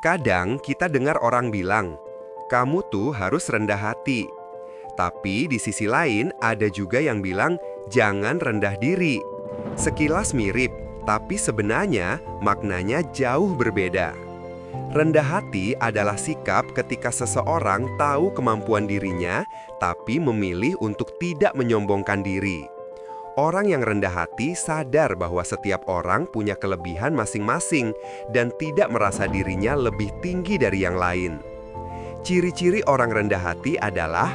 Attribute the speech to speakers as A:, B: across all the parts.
A: Kadang kita dengar orang bilang, "Kamu tuh harus rendah hati." Tapi di sisi lain ada juga yang bilang, "Jangan rendah diri." Sekilas mirip, tapi sebenarnya maknanya jauh berbeda. Rendah hati adalah sikap ketika seseorang tahu kemampuan dirinya, tapi memilih untuk tidak menyombongkan diri. Orang yang rendah hati sadar bahwa setiap orang punya kelebihan masing-masing dan tidak merasa dirinya lebih tinggi dari yang lain. Ciri-ciri orang rendah hati adalah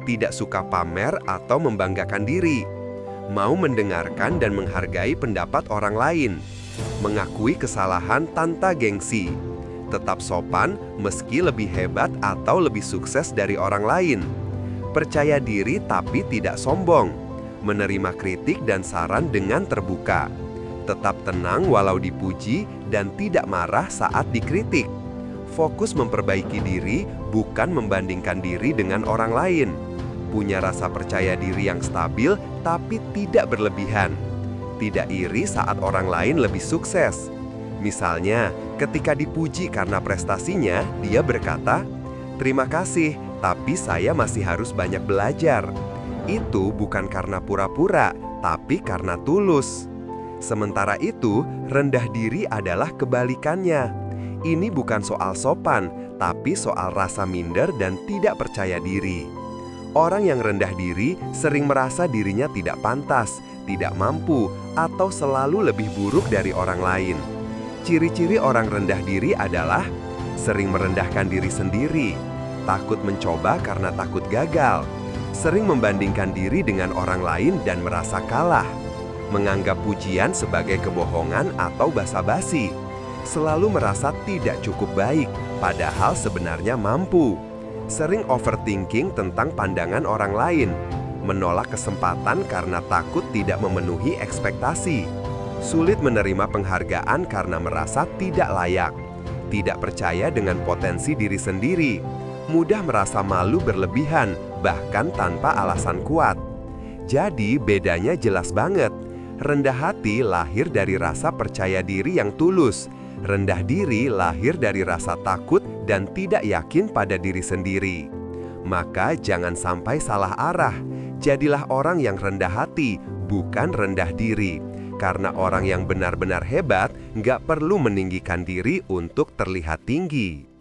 A: tidak suka pamer atau membanggakan diri, mau mendengarkan dan menghargai pendapat orang lain, mengakui kesalahan tanpa gengsi, tetap sopan meski lebih hebat atau lebih sukses dari orang lain, percaya diri tapi tidak sombong, menerima kritik dan saran dengan terbuka, tetap tenang walau dipuji dan tidak marah saat dikritik, fokus memperbaiki diri bukan membandingkan diri dengan orang lain, punya rasa percaya diri yang stabil tapi tidak berlebihan, tidak iri saat orang lain lebih sukses. Misalnya, ketika dipuji karena prestasinya, dia berkata, "Terima kasih, tapi saya masih harus banyak belajar." Itu bukan karena pura-pura, tapi karena tulus. Sementara itu, rendah diri adalah kebalikannya. Ini bukan soal sopan, tapi soal rasa minder dan tidak percaya diri. Orang yang rendah diri sering merasa dirinya tidak pantas, tidak mampu, atau selalu lebih buruk dari orang lain. Ciri-ciri orang rendah diri adalah sering merendahkan diri sendiri, takut mencoba karena takut gagal, sering membandingkan diri dengan orang lain dan merasa kalah, menganggap pujian sebagai kebohongan atau basa-basi, selalu merasa tidak cukup baik, padahal sebenarnya mampu, sering overthinking tentang pandangan orang lain, menolak kesempatan karena takut tidak memenuhi ekspektasi, sulit menerima penghargaan karena merasa tidak layak, tidak percaya dengan potensi diri sendiri, mudah merasa malu berlebihan, bahkan tanpa alasan kuat. Jadi bedanya jelas banget. Rendah hati lahir dari rasa percaya diri yang tulus. Rendah diri lahir dari rasa takut dan tidak yakin pada diri sendiri. Maka jangan sampai salah arah. Jadilah orang yang rendah hati, bukan rendah diri. Karena orang yang benar-benar hebat nggak perlu meninggikan diri untuk terlihat tinggi.